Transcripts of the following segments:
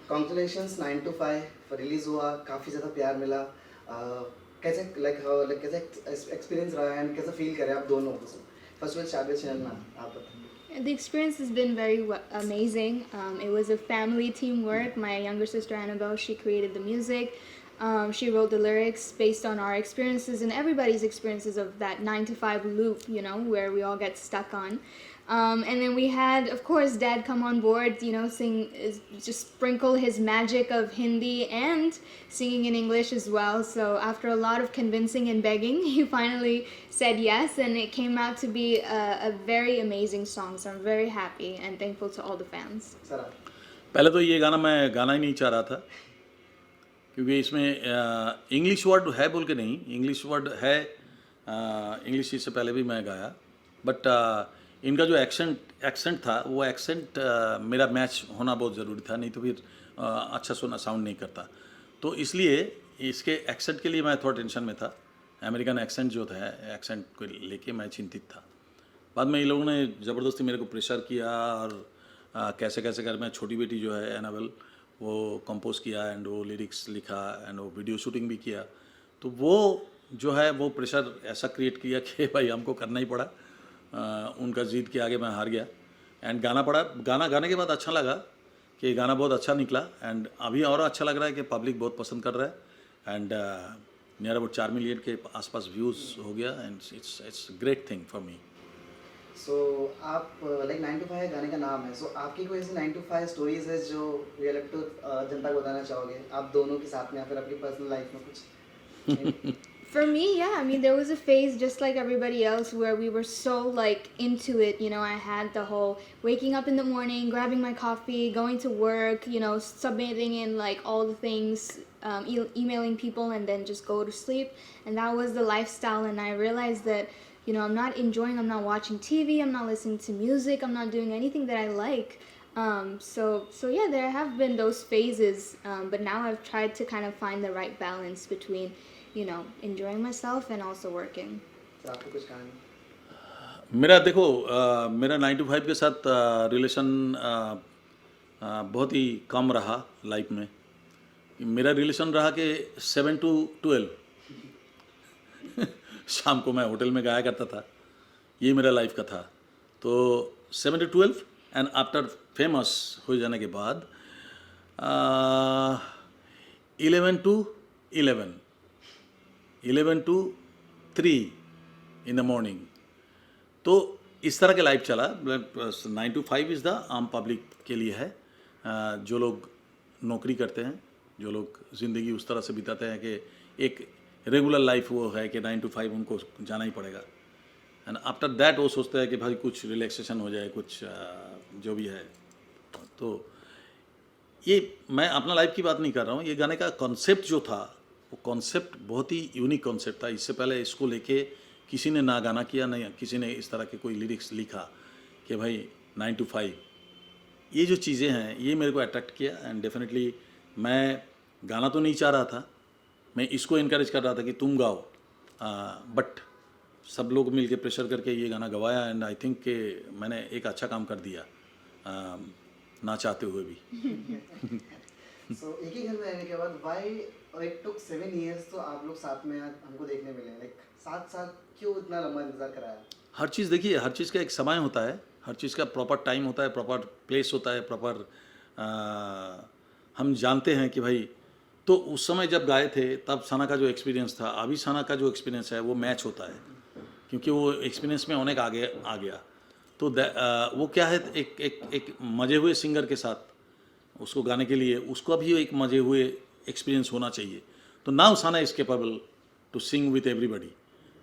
Congratulations 9 to 5 release हुआ, काफ़ी ज़्यादा प्यार मिला। कैसे कैसे एक्सपीरियंस रहा एंड कैसा फील करें आप दोनों को? First will start with channel ma'am, आप बताइए। The experience has been very amazing. It was a family teamwork. My younger sister Annabelle, she created the music. She wrote the lyrics based on our experiences and everybody's experiences of that 9 to 5 loop, you know, where we all get stuck on. And then we had, of course, Dad come on board, you know, just sprinkle his magic of Hindi and singing in English as well. So after a lot of convincing and begging, he finally said yes, and it came out to be a very amazing song. So I'm very happy and thankful to all the fans. Sir पहले तो ये गाना मैं गाना ही नहीं चाह रहा था, क्योंकि इसमें इंग्लिश वर्ड है बोल के नहीं, इंग्लिश वर्ड है, इंग्लिश इससे पहले भी मैं गाया, बट इनका जो एक्सेंट था वो एक्सेंट मेरा मैच होना बहुत ज़रूरी था, नहीं तो फिर अच्छा सुना साउंड नहीं करता। तो इसलिए इसके एक्सेंट के लिए मैं थोड़ा टेंशन में था। अमेरिकन एक्सेंट जो था, एक्सेंट को लेके मैं चिंतित था। बाद में इन लोगों ने ज़बरदस्ती मेरे को प्रेशर किया और कैसे कैसे कर, मैं छोटी बेटी जो है एनाबेल, वो कंपोज किया एंड वो लिरिक्स लिखा एंड वो वीडियो शूटिंग भी किया। तो वो जो है वो प्रेशर ऐसा क्रिएट किया कि भाई हमको करना ही पड़ा। उनका जीत के आगे मैं हार गया एंड गाना पड़ा। गाना गाने के बाद अच्छा लगा कि गाना बहुत अच्छा निकला एंड अभी और अच्छा लग रहा है कि पब्लिक बहुत पसंद कर रहा है एंड नियर अबाउट 4 मिलियन के आसपास व्यूज़ हो गया and it's great thing for me. So आप लाइक 9 to 5 गाने का नाम है, सो आपकी कोई ऐसी 9 to 5 स्टोरीज है जो रियल टू जनता को बताना चाहोगे, आप दोनों के साथ में या फिर अपनी पर्सनल लाइफ में कुछ? For me, yeah, I mean, there was a phase just like everybody else where we were so like into it. You know, I had the whole waking up in the morning, grabbing my coffee, going to work, you know, submitting in like all the things, emailing people, and then just go to sleep. And that was the lifestyle. And I realized that, you know, I'm not enjoying, I'm not watching TV, I'm not listening to music, I'm not doing anything that I like. So yeah, there have been those phases, but now I've tried to kind of find the right balance between, you know, enjoying myself and also working. तो आपको कुछ कहानी? मेरा देखो मेरा 9 to 5 के साथ relation बहुत ही कम रहा लाइफ में। मेरा रिलेशन रहा कि 7 to 12 शाम को मैं होटल में गाया करता था, ये मेरा लाइफ का था। तो 7 to 12 एंड आफ्टर फेमस हो जाने के बाद 11 to 3 इन द मॉर्निंग। तो इस तरह के लाइफ चला। 9 to 5 इज़ द आम पब्लिक के लिए है, जो लोग नौकरी करते हैं, जो लोग ज़िंदगी उस तरह से बिताते हैं कि एक रेगुलर लाइफ वो है कि 9 to 5 उनको जाना ही पड़ेगा। एंड आफ्टर दैट वो सोचते हैं कि भाई कुछ रिलैक्सेशन हो जाए, कुछ जो भी है। तो ये मैं अपना लाइफ की बात नहीं कर रहा हूँ, ये गाने का कॉन्सेप्ट जो था वो कॉन्सेप्ट बहुत ही यूनिक कॉन्सेप्ट था। इससे पहले इसको लेके किसी ने ना गाना किया, ना किसी ने इस तरह के कोई लिरिक्स लिखा कि भाई 9 to 5। ये जो चीज़ें हैं ये मेरे को अट्रैक्ट किया एंड डेफिनेटली मैं गाना तो नहीं चाह रहा था, मैं इसको इनकरेज कर रहा था कि तुम गाओ, बट सब लोग मिलके प्रेशर करके ये गाना गवाया एंड आई थिंक कि मैंने एक अच्छा काम कर दिया, ना चाहते हुए भी। सो एक ही घर में रहने के बाद व्हाई इट टुक 7 years तो आप लोग साथ में हमको देखने मिले, लाइक 7 साल क्यों इतना लंबा इंतजार कराया? हर चीज़ देखिए, हर चीज़ का एक समय होता है, हर चीज़ का प्रॉपर टाइम होता है, प्रॉपर प्लेस होता है, प्रॉपर हम जानते हैं कि भाई। तो उस समय जब गाए थे तब सना का जो एक्सपीरियंस था, अभी सना का जो एक्सपीरियंस है वो मैच होता है, क्योंकि वो एक्सपीरियंस में अनेक आगे आ गया। तो वो क्या है, एक मजे हुए सिंगर के साथ उसको गाने के लिए उसको भी एक मजे हुए एक्सपीरियंस होना चाहिए। तो now Sana is capable to sing with everybody.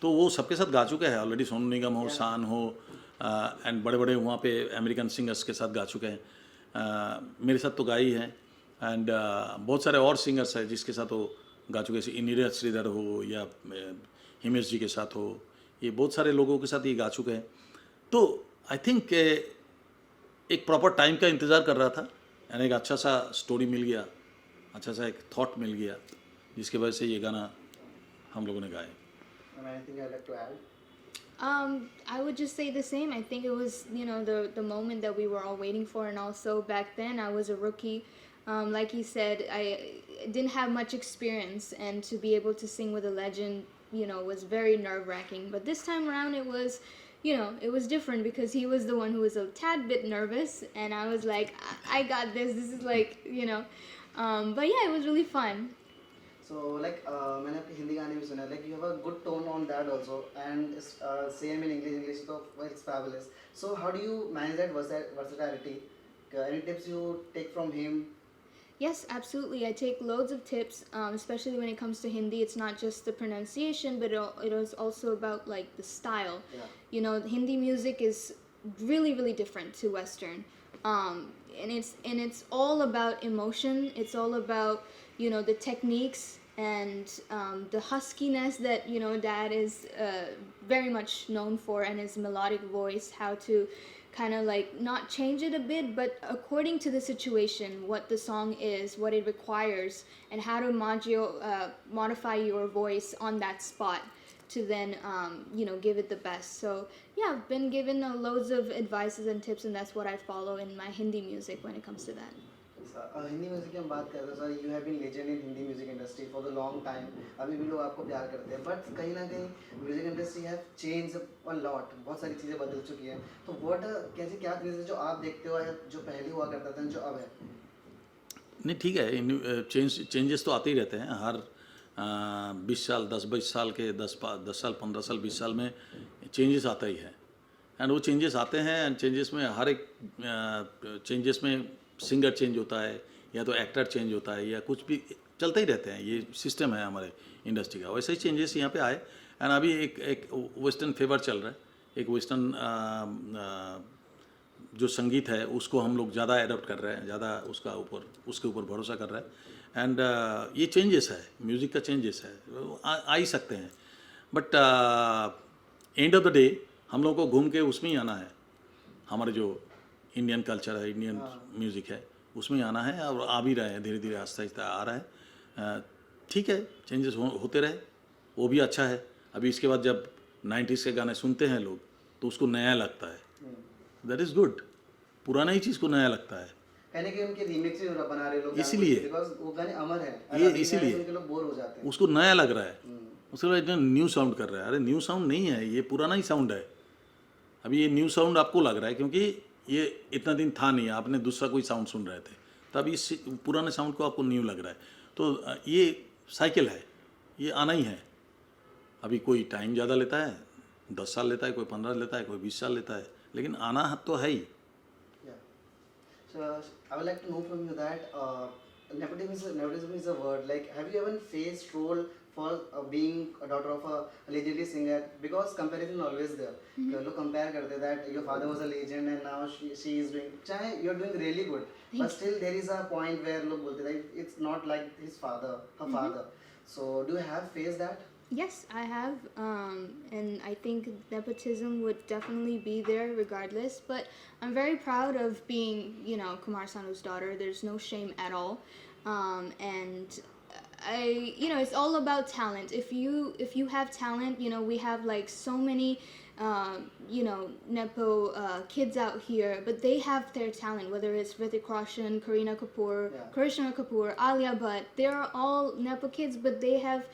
तो वो सबके साथ गा चुके हैं ऑलरेडी, सोनू निगम हो, शान हो, एंड बड़े बड़े वहाँ पे अमेरिकन सिंगर्स के साथ गा चुके हैं। मेरे साथ तो गाई हैं एंड बहुत सारे और सिंगर्स हैं जिसके साथ वो गा चुके हैं, नीरज श्रीधर हो या हिमेश जी के साथ हो, ये बहुत सारे लोगों के साथ ये गा चुके हैं। तो आई थिंक एक प्रॉपर टाइम का इंतज़ार कर रहा था एंड एक अच्छा सा स्टोरी मिल गया, अच्छा सा एक थॉट मिल गया, जिसकी वजह से ये गाना हम लोगों ने गाया। Anything I'd like to add? I would just say the same. I think it was, you know, the moment that we were all waiting for, and also back then I was a rookie. Like he said, I didn't have much experience, and to be able to sing with a legend, was very nerve-wracking. But this time around, it was different because he was the one who was a tad bit nervous, and I was like, I got this. This is but yeah, it was really fun. So like मैंने आपके हिंदी गाने भी सुने like you have a good tone on that also and same in English so well, it's fabulous. So how do you manage that versatility? Any tips you take from him? Yes, absolutely. I take loads of tips, especially when it comes to Hindi. It's not just the pronunciation, but it is also about like the style. Yeah. Hindi music is really, really different to Western, and it's all about emotion. It's all about the techniques and the huskiness that Dad is very much known for, and his melodic voice. How to kind of like not change it a bit, but according to the situation, what the song is, what it requires, and how to modify your voice on that spot to then give it the best. So yeah, I've been given loads of advices and tips, and that's what I follow in my Hindi music when it comes to that. Hindi music की हम बात करते हैं sir you have been legend in Hindi music industry for the long time अभी भी लोग आपको प्यार करते हैं बट कहीं ना कहीं music industry have change a lot बहुत सारी चीज़ें बदल चुकी हैं तो क्या चीज़ें जो आप देखते हो या जो पहले हुआ करता था जो अब है नहीं ठीक है चेंजेस तो आते ही रहते हैं हर 20 साल 10-20 साल के 10 साल 15 साल 20 साल में चेंजेस आता ही है एंड वो चेंजेस आते हैं एंड चेंजेस में हर एक चेंजेस में सिंगर चेंज होता है या तो एक्टर चेंज होता है या कुछ भी चलते ही रहते हैं ये सिस्टम है हमारे इंडस्ट्री का वैसे ही चेंजेस यहाँ पे आए एंड अभी एक वेस्टर्न फेवर चल रहा है एक वेस्टर्न जो संगीत है उसको हम लोग ज़्यादा एडॉप्ट कर रहे हैं ज़्यादा उसके ऊपर भरोसा कर रहे हैं एंड ये चेंजेस है म्यूज़िक का चेंजेस है आ ही सकते हैं but end of the day हम लोग को घूम के उसमें ही आना है हमारे जो इंडियन कल्चर है इंडियन म्यूज़िक है उसमें आना है और आ भी रहे हैं धीरे धीरे आहिस्ता आहिस्ता आ रहा है ठीक है चेंजेस होते रहे वो भी अच्छा है अभी इसके बाद जब 90s के गाने सुनते हैं लोग तो उसको नया लगता है दैट इज़ गुड पुराना ही चीज़ को नया लगता है कहने के उनके रीमिक्स भी बना रहे लोग इसीलिए बिकॉज़ वो गाने अमर है ये इसीलिए उनके लोग बोर हो जाते हैं उसको नया लग रहा है उसके बाद न्यू साउंड कर रहा है अरे न्यू साउंड नहीं है ये पुराना ही साउंड है अभी ये न्यू साउंड आपको लग रहा है क्योंकि ये इतना दिन था नहीं आपने दूसरा कोई साउंड सुन रहे थे तब इस पुराने साउंड को आपको न्यू लग रहा है तो ये साइकिल है ये आना ही है अभी कोई टाइम ज़्यादा लेता है 10 साल लेता है कोई 15 लेता है कोई 20 साल लेता है लेकिन आना तो है ही So I would like to know from you that nepotism is a word. Like, have you ever faced role for being a daughter of a legendary singer? Because comparison is always there. लोग compare करते हैं that your father was a legend and now she is doing. चाहे you're doing really good, but still there is a point where लोग बोलते हैं it's not like his father, her father. So do you have faced that? Yes, I have, and I think nepotism would definitely be there regardless, but I'm very proud of being, Kumar Sanu's daughter. There's no shame at all, and it's all about talent. If you have talent, we have like so many, nepo kids out here, but they have their talent, whether it's Hrithik Roshan, Kareena Kapoor, Karishma Kapoor, Alia Bhatt, they're all nepo kids, but they have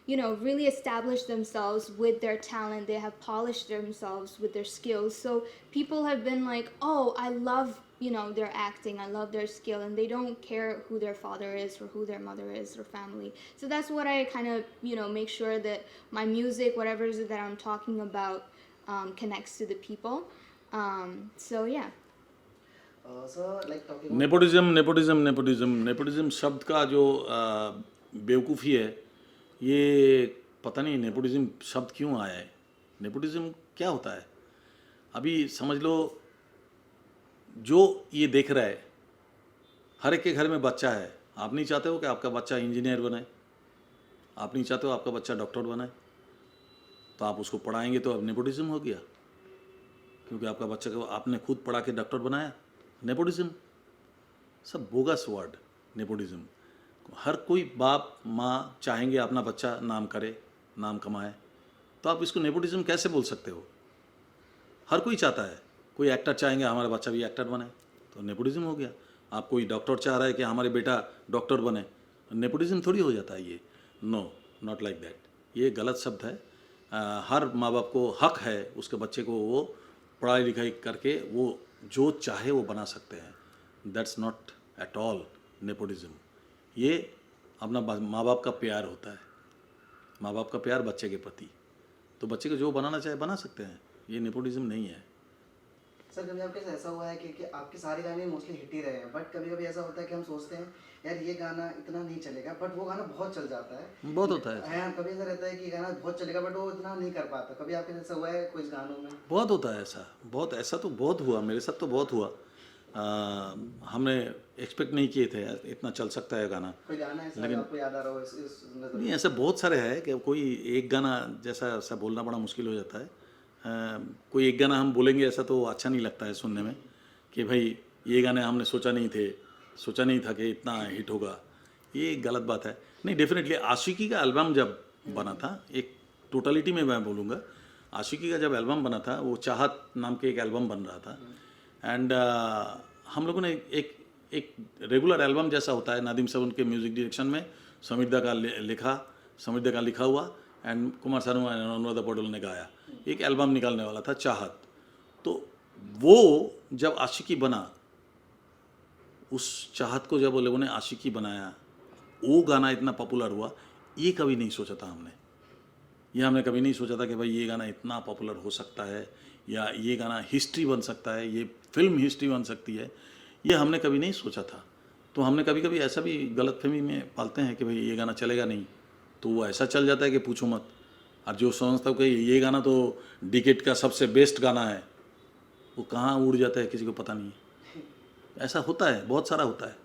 really established themselves with their talent. They have polished themselves with their skills. So people have been like, oh, I love, their acting. I love their skill. And they don't care who their father is or who their mother is or family. So that's what I kind of, make sure that my music, whatever it is that I'm talking about, connects to the people. So, yeah. So, like talking about... nepotism शब्द का जो बेवकूफ़ी है ये पता नहीं nepotism शब्द क्यों आया है नेपोटिज्म क्या होता है अभी समझ लो जो ये देख रहा है हर एक के घर में बच्चा है आप नहीं चाहते हो कि आपका बच्चा इंजीनियर बने आप नहीं चाहते हो आपका बच्चा डॉक्टर बने तो आप उसको पढ़ाएंगे तो अब नेपोटिज्म हो गया क्योंकि आपका बच्चा को आपने खुद पढ़ा के डॉक्टर बनाया नेपोटिज्म सब बोगस वर्ड नेपोटिज्म हर कोई बाप माँ चाहेंगे अपना बच्चा नाम करे नाम कमाए तो आप इसको नेपोटिज्म कैसे बोल सकते हो हर कोई चाहता है कोई एक्टर चाहेंगे हमारा बच्चा भी एक्टर बने तो नेपोटिज्म हो गया आप कोई डॉक्टर चाह रहा है कि हमारे बेटा डॉक्टर बने, नेपोटिज्म थोड़ी हो जाता है ये। नो, नॉट लाइक दैट, ये गलत शब्द है। हर माँ बाप को हक है उसके बच्चे को वो पढ़ाई लिखाई करके वो जो चाहे वो बना सकते हैं। That's not at all nepotism. ये अपना माँ बाप का प्यार होता है, माँ बाप का प्यार बच्चे के प्रति। तो बच्चे को जो बनाना चाहे बना सकते हैं, ये नेपोटिज्म नहीं है। सर कभी आपके साथ ऐसा हुआ है कि आपके सारे गाने मोस्टली हिट ही रहे हैं, बट कभी कभी ऐसा होता है कि हम सोचते हैं यार ये गाना इतना नहीं चलेगा, बट वो गाना बहुत चल जाता है। बहुत होता है, हाँ, कभी ऐसा रहता है कि गाना बहुत चलेगा बट वो इतना नहीं कर पाता। कभी आपके साथ ऐसा हुआ है कुछ गानों में? बहुत होता है ऐसा, बहुत ऐसा तो बहुत हुआ, मेरे साथ तो बहुत हुआ। हमने एक्सपेक्ट नहीं किए थे यार इतना चल सकता है गाना। कोई गाना ऐसा जो आपको याद आ रहा हो इस नजर? नहीं, ऐसे बहुत सारे हैं कि कोई एक गाना जैसा ऐसा बोलना बड़ा मुश्किल हो जाता है। कोई एक गाना हम बोलेंगे ऐसा तो अच्छा नहीं लगता है सुनने में कि भाई ये गाने हमने सोचा नहीं था कि इतना हिट होगा, ये गलत बात है। नहीं, डेफिनेटली आशिकी का एल्बम जब बना था, एक टोटलिटी में मैं बोलूँगा, आशिकी का जब एल्बम बना था, वो चाहत नाम के एक एल्बम बन रहा था। एंड हम लोगों ने एक रेगुलर एल्बम जैसा होता है, नादिम साहब उनके म्यूज़िक डायरेक्शन में, समीर का लिखा हुआ एंड कुमार सानू एंड अनुराधा पौडवाल ने गाया, एक एल्बम निकालने वाला था चाहत। तो वो जब आशिकी बना, उस चाहत को जब वो लोगों ने आशिकी बनाया, वो गाना इतना पॉपुलर हुआ, ये कभी नहीं सोचा था हमने। ये हमने कभी नहीं सोचा था कि भाई ये गाना इतना पॉपुलर हो सकता है, या ये गाना हिस्ट्री बन सकता है, ये फिल्म हिस्ट्री बन सकती है, ये हमने कभी नहीं सोचा था। तो हमने कभी कभी ऐसा भी गलतफहमी में पालते हैं कि भाई ये गाना चलेगा नहीं, तो वो ऐसा चल जाता है कि पूछो मत। और जो समझता हूँ कि ये गाना तो डिकेड का सबसे बेस्ट गाना है, वो कहाँ उड़ जाता है किसी को पता नहीं है। ऐसा होता है, बहुत सारा होता है।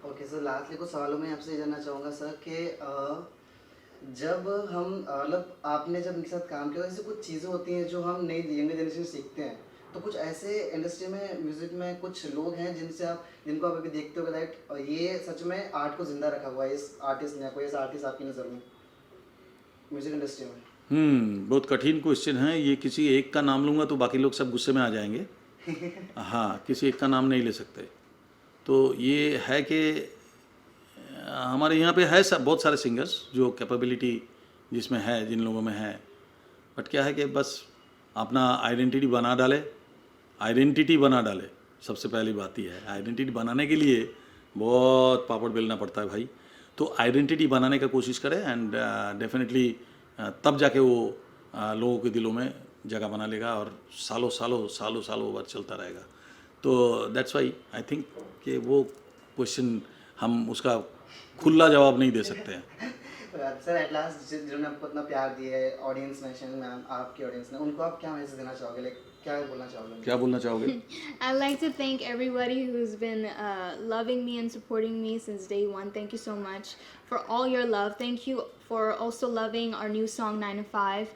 ओके सर, लास्टली कुछ सवालों में आपसे ये जानना चाहूँगा सर कि जब हम मतलब आपने जब इनके साथ काम किया, ऐसी कुछ चीज़ें होती हैं जो हम नई यंगर जनरेशन सीखते हैं, तो कुछ ऐसे इंडस्ट्री में म्यूज़िक में कुछ लोग हैं जिनको आप अभी देखते हो दैट ये सच में आर्ट को जिंदा रखा हुआ है, इस आर्टिस्ट ने, कोई ऐसा आर्टिस्ट आपकी नज़र में म्यूज़िक इंडस्ट्री में? बहुत कठिन क्वेश्चन है ये। किसी एक का नाम लूँगा तो बाकी लोग सब गुस्से में आ जाएंगे। हाँ, किसी एक का नाम नहीं ले सकते। तो ये है कि हमारे यहाँ पे है सब बहुत सारे सिंगर्स जो कैपेबिलिटी जिसमें है, जिन लोगों में है, बट क्या है कि बस अपना आइडेंटिटी बना डाले। सबसे पहली बात ये है, आइडेंटिटी बनाने के लिए बहुत पापड़ बेलना पड़ता है भाई। तो आइडेंटिटी बनाने का कोशिश करें एंड डेफिनेटली तब जाके वो लोगों के दिलों में जगह बना लेगा और सालों बाद चलता रहेगा। तो दैट्स वाई आई थिंक कि वो क्वेश्चन हम उसका खुला जवाब नहीं दे सकते हैं। सर एट लास्ट जिन्होंने आपको इतना प्यार दिया है, ऑडियंस ने, मैम आपकी ऑडियंस ने, उनको आप क्या मैसेज देना चाहोगे? लाइक क्या बोलना चाहोगे? I'd like to thank everybody who's been loving me and supporting me since day one. Thank you so much for all your love. Thank you for also loving our new song 9 to 5.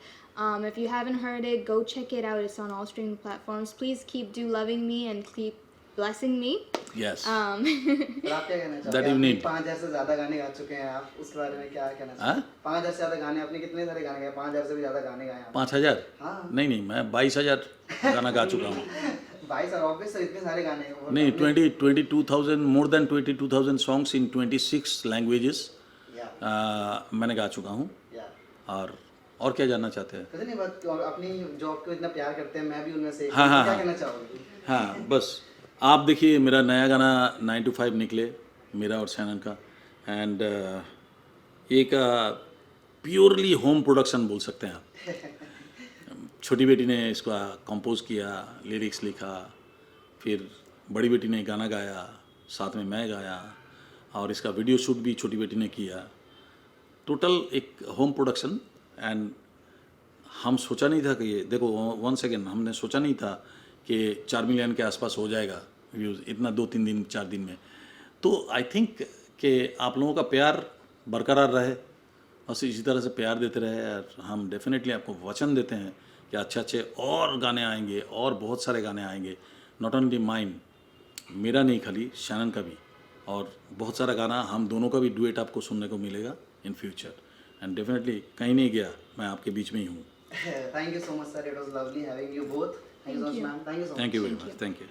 If you haven't heard it, go check it out. It's on all streaming platforms. Please keep loving me and keep blessing me. Yes. और आप क्या कहना चाहोगे? That you need. 5000 से ज़्यादा गाने गा चुके हैं आप, उसके बारे में क्या कहना चाहोगे? 5000 से ज़्यादा गाने, आपने कितने सारे गाने गाए? 5000 से भी ज़्यादा गाने गाए आप? 5000? हाँ। नहीं, मैं 22,000 गाना गा चुका हूँ। 22 ऑब्वियस सर, इतने सारे गाने हैं। नहीं, 22,000 more than 22,000 songs in 26 languages मैंने गा चुका हूँ। और क्या जानना चाहते हैं? कुछ नहीं, बात अपनी जॉब को इतना प्यार करते हैं, मैं भी उनमें से। हाँ। क्या कहना चाहोगे? हाँ, बस आप देखिए मेरा नया गाना 9 to 5 निकले, मेरा और सैनन का, एंड एक प्योरली होम प्रोडक्शन बोल सकते हैं आप। छोटी बेटी ने इसका कंपोज किया, लिरिक्स लिखा, फिर बड़ी बेटी ने गाना गाया, साथ में मैं गाया, और इसका वीडियो शूट भी छोटी बेटी ने किया। टोटल एक होम प्रोडक्शन। एंड हम सोचा नहीं था कि ये देखो, 1 सेकेंड, हमने सोचा नहीं था कि 4 मिलियन के आसपास हो जाएगा व्यूज़ इतना 2-3 दिन 4 दिन में। तो आई थिंक कि आप लोगों का प्यार बरकरार रहे, बस इसी तरह से प्यार देते रहे। और हम डेफिनेटली आपको वचन देते हैं कि अच्छे और गाने आएंगे, और बहुत सारे गाने आएंगे। नॉट ओनली माइन, मेरा नहीं खाली, शैनन का भी, और बहुत सारा गाना हम दोनों का भी डुएट आपको सुनने को मिलेगा इन फ्यूचर। एंड डेफिनेटली कहीं नहीं गया, मैं आपके बीच में ही हूँ। Thank you so much sir, it was lovely having you both. Thank you so much ma'am. Thank you so much. Thank you very much. Thank you.